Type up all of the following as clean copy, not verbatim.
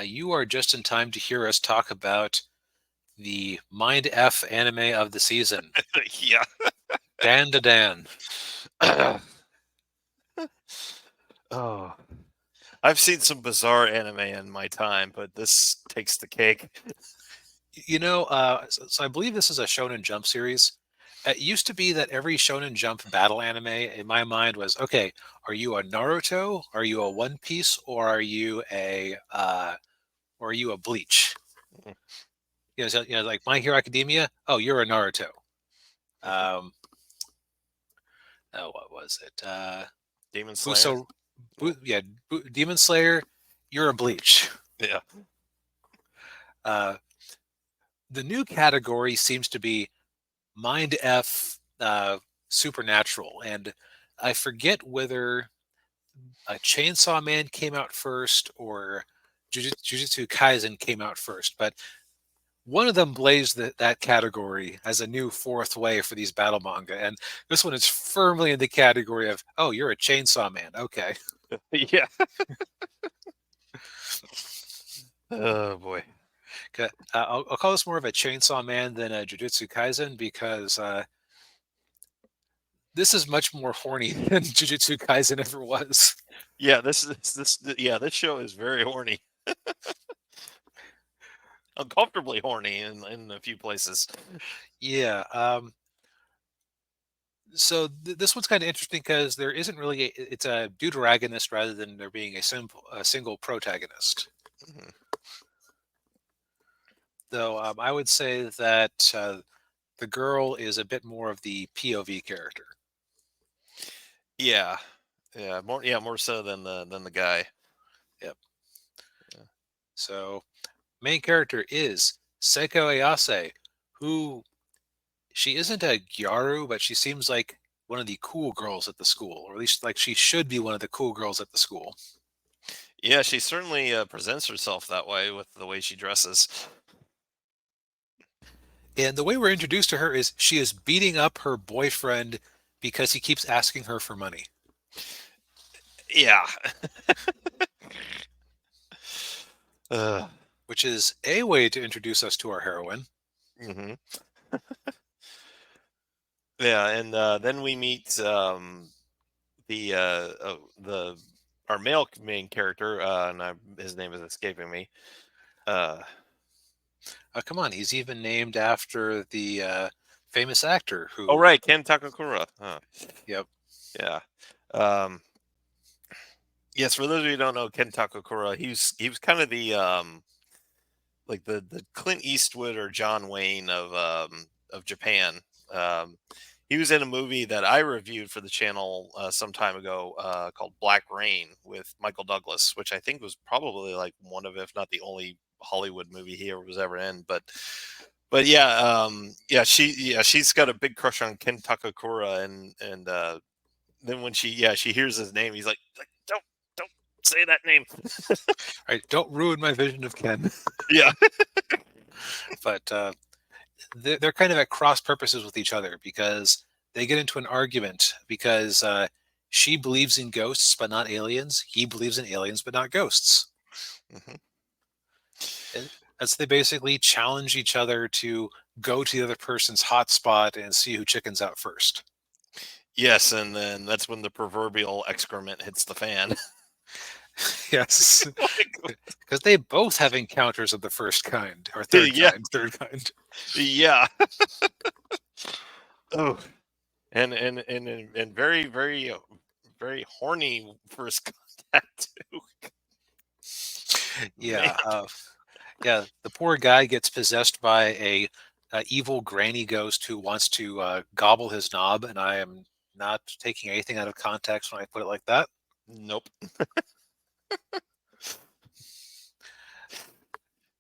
You are just in time to hear us talk about the Mind F anime of the season, Yeah. Dandadan. Oh, I've seen some bizarre anime in my time, but this takes the cake. So I believe this is a Shonen Jump series. It used to be that every Shonen Jump battle anime in my mind was, okay, are you a Naruto, are you a One Piece, or are you a Bleach? Like My Hero Academia. Oh, you're a Naruto. Um, oh, what was it? Demon Slayer. Buso, Oh, yeah, Demon Slayer. You're a Bleach. yeah. Uh, the new category seems to be Mind F Supernatural, and I forget whether a Chainsaw Man came out first or Jujutsu Kaisen came out first, but one of them blazed that category as a new fourth way for these battle manga, and this one is firmly in the category of, oh, you're a Chainsaw Man, okay. Yeah. Oh boy. I'll call this more of a Chainsaw Man than a Jujutsu Kaisen because this is much more horny than Jujutsu Kaisen ever was. Yeah. Yeah. This show is very horny, uncomfortably horny in a few places. Yeah. So this one's kind of interesting because there isn't really it's a deuteragonist rather than there being a single protagonist. Mhm. Though I would say that the girl is a bit more of the POV character. Yeah. Yeah. More. Yeah. More so than the guy. Yep. Yeah. So main character is Seiko Ayase, who she isn't a gyaru, but she seems like one of the cool girls at the school, or at least like she should be one of the cool girls at the school. Yeah. She certainly presents herself that way with the way she dresses. And the way we're introduced to her is she is beating up her boyfriend because he keeps asking her for money, Yeah. uh, which is a way to introduce us to our heroine. hmm Yeah. And then we meet the our male main character, and his name is escaping me. Uh, Come on, he's even named after the famous actor oh who, right, Ken Takakura. Huh. yep, Yeah. Um, yes, for those of you who don't know Ken Takakura, he was kind of the like the Clint Eastwood or John Wayne of Japan. Um, he was in a movie that I reviewed for the channel some time ago called Black Rain with Michael Douglas, which I think was probably like one of, if not the only Hollywood movie he ever was ever in. But yeah, she's got a big crush on Ken Takakura, and then when she hears his name, he's like don't say that name. right, don't ruin my vision of Ken. Yeah. But they're kind of at cross purposes with each other because they get into an argument because she believes in ghosts but not aliens. He believes in aliens but not ghosts. hmm And as they basically challenge each other to go to the other person's hotspot and see who chickens out first. Yes, and then that's when the proverbial excrement hits the fan. Yes, Like, because they both have encounters of the first kind, or yeah, third kind. yeah. Oh, and very very horny first contact too. Man. Yeah, yeah. The poor guy gets possessed by a evil granny ghost who wants to gobble his knob, and I am not taking anything out of context when I put it like that. Nope.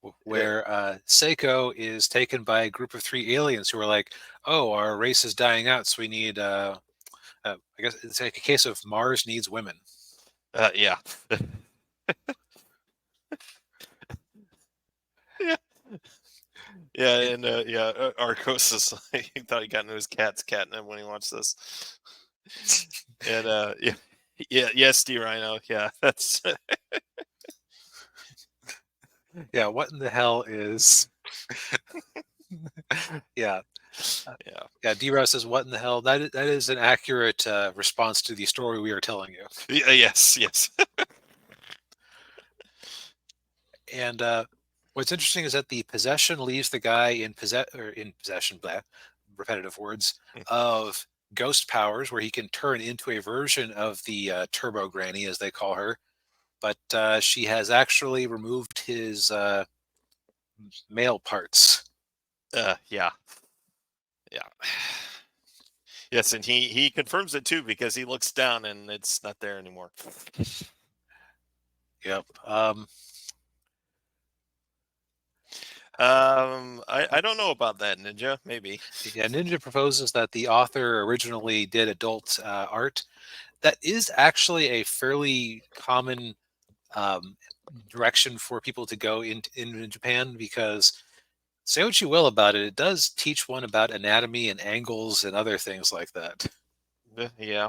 Yeah. Where Seiko is taken by a group of three aliens who are like, "Oh, our race is dying out, so we need." I guess it's like a case of Mars needs women. Yeah. Yeah. Yeah, And and yeah, Arcos is like, he thought he got into his cat's catnip when he watched this. And yeah, yeah, yes, D Rhino, yeah, that's Yeah, what in the hell is? Yeah, uh, Yeah. yeah. D-Row says, "What in the hell?" That is an accurate response to the story we are telling you. Yes, yes. And what's interesting is that the possession leaves the guy in possession, blah, repetitive words, of ghost powers, where he can turn into a version of the Turbo Granny, as they call her. But she has actually removed his male parts. Yeah. Yeah. Yes, and he confirms it too because he looks down and it's not there anymore. Yep. I don't know about that, Ninja. Maybe. Yeah, Ninja proposes that the author originally did adult art. That is actually a fairly common um, direction for people to go in Japan, because say what you will about it, it does teach one about anatomy and angles and other things like that. Yeah.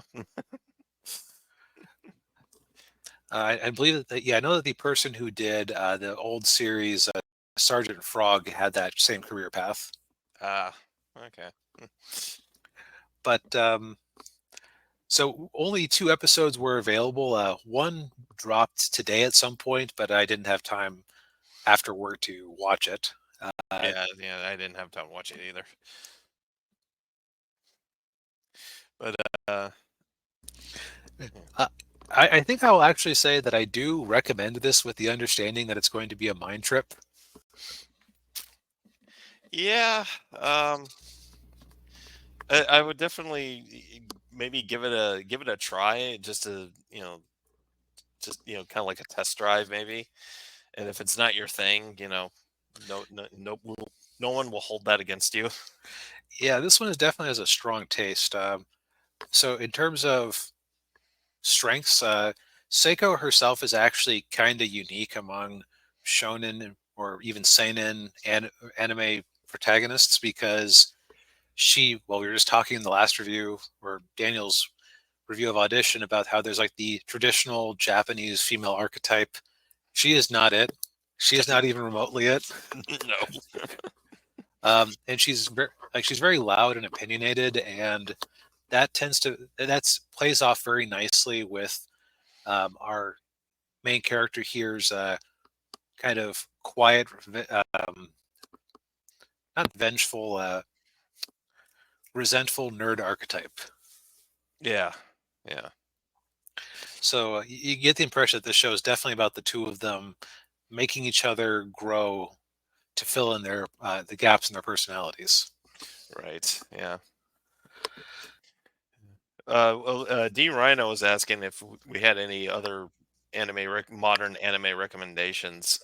I believe that, yeah, I know that the person who did the old series, Sergeant Frog, had that same career path. Ah. Okay. But so only two episodes were available. One dropped today at some point, but I didn't have time after work to watch it. Uh, Yeah. Yeah. I didn't have time to watch it either. But yeah. uh, I think I will actually say that I do recommend this with the understanding that it's going to be a mind trip. Yeah. I would definitely maybe give it a try just to just kind of like a test drive maybe. And if it's not your thing, no one will hold that against you. Yeah, this one is definitely has a strong taste. So in terms of strengths, Seiko herself is actually kind of unique among shonen or even seinen and anime protagonists, because well, we were just talking in the last review, or Daniel's review of Audition, about how there's like the traditional Japanese female archetype. She is not it. She is not even remotely it. No. And she's very loud and opinionated, and that's plays off very nicely with our main character here's kind of quiet, not vengeful, resentful nerd archetype. Yeah. Yeah. So you get the impression that this show is definitely about the two of them making each other grow to fill in their the gaps in their personalities. Right. Yeah. D Rhino was asking if we had any other modern anime recommendations.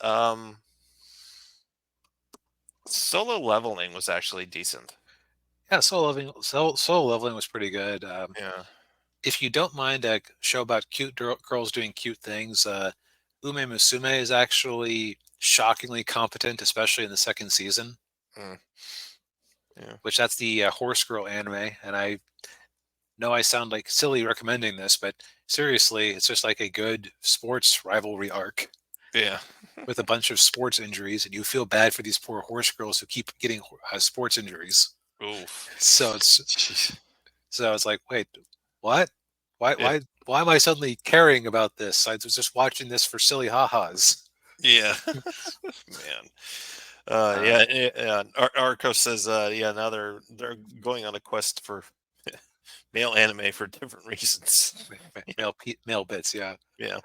Solo Leveling was actually decent. Yeah, Solo Leveling was pretty good. Yeah. If you don't mind a show about cute girls doing cute things, Ume Musume is actually shockingly competent, especially in the second season. Mm, yeah. Which that's the horse girl anime, and I know I sound like silly recommending this, but seriously, it's just like a good sports rivalry arc Yeah. with a bunch of sports injuries, and you feel bad for these poor horse girls who keep getting sports injuries. Oof. So it's Jeez. like, wait, what? Why Yeah. why why am I suddenly caring about this? I was just watching this for silly ha-has. Yeah. Man. Uh, Yeah. Yeah. Arco says, yeah, now they're going on a quest for male anime for different reasons. male bits, yeah. Yeah.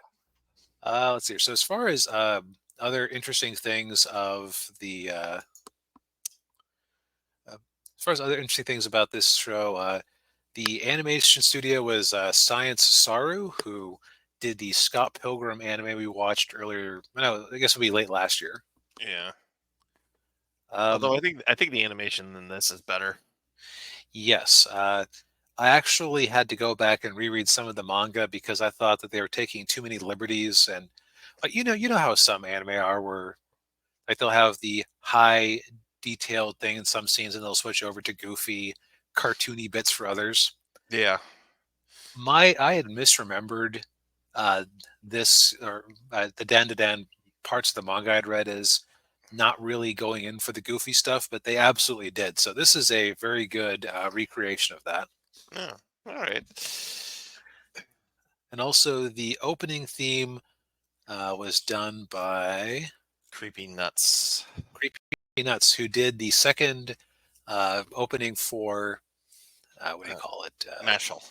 Let's see. So as far as other interesting things of the as far as other interesting things about this show, the animation studio was Science Saru, who did the Scott Pilgrim anime we watched earlier. No, I guess it'll be late last year. Yeah. Um, Although I think the animation in this is better. yes, I actually had to go back and reread some of the manga because I thought that they were taking too many liberties, and you know how some anime are, where like they'll have the high detailed thing in some scenes, and they'll switch over to goofy, cartoony bits for others. Yeah. I had misremembered uh, this or the Dandadan. parts of the manga I'd read as not really going in for the goofy stuff, but they absolutely did. So this is a very good recreation of that. Yeah. All right. And also the opening theme was done by Creepy nuts. Creepy Nuts, who did the second opening for what do you Uh, call it? Mashal.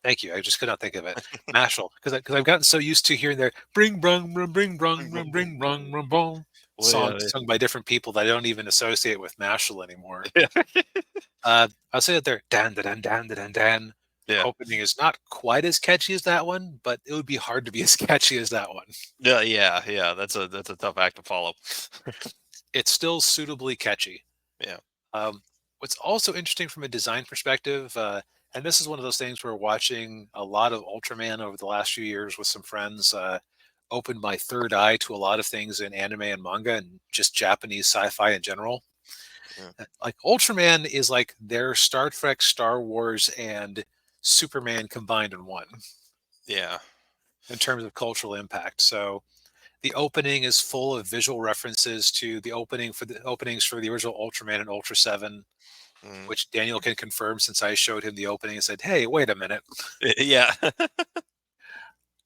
Thank you. I just could not think of it. Mashal, because I've gotten so used to hearing their bring brung bring brung bring brung bong Well, songs yeah, sung by different people that I don't even associate with Mashal anymore. yeah, I'll say that their dan da dan dan da dan dan yeah, opening is not quite as catchy as that one, but it would be hard to be as catchy as that one. yeah, yeah, yeah. That's a tough act to follow. It's still suitably catchy. Yeah. What's also interesting from a design perspective, and this is one of those things where watching a lot of Ultraman over the last few years with some friends opened my third eye to a lot of things in anime and manga and just Japanese sci-fi in general. Yeah. Like Ultraman is like their Star Trek, Star Wars, and Superman combined in one Yeah. in terms of cultural impact. So the opening is full of visual references to the openings for the original Ultraman and Ultra 7, Mm. which Daniel can confirm since I showed him the opening and said, "Hey, wait a minute." Yeah.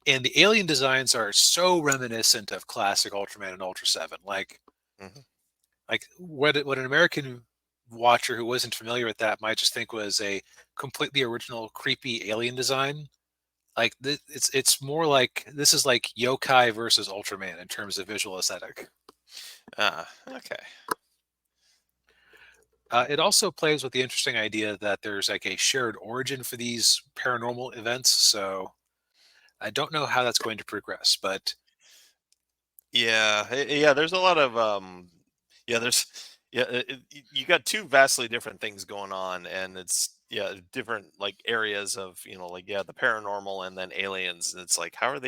And the alien designs are so reminiscent of classic Ultraman and Ultra 7. Mhm. Like what an American watcher who wasn't familiar with that might just think was a completely original creepy alien design. Like it's more like this is like yokai versus Ultraman in terms of visual aesthetic. Okay. It also plays with the interesting idea that there's like a shared origin for these paranormal events. So I don't know how that's going to progress, but Yeah, yeah. There's a lot of yeah. There's yeah. You got two vastly different things going on, and it's yeah different like areas of like yeah the paranormal and then aliens. And it's like how are they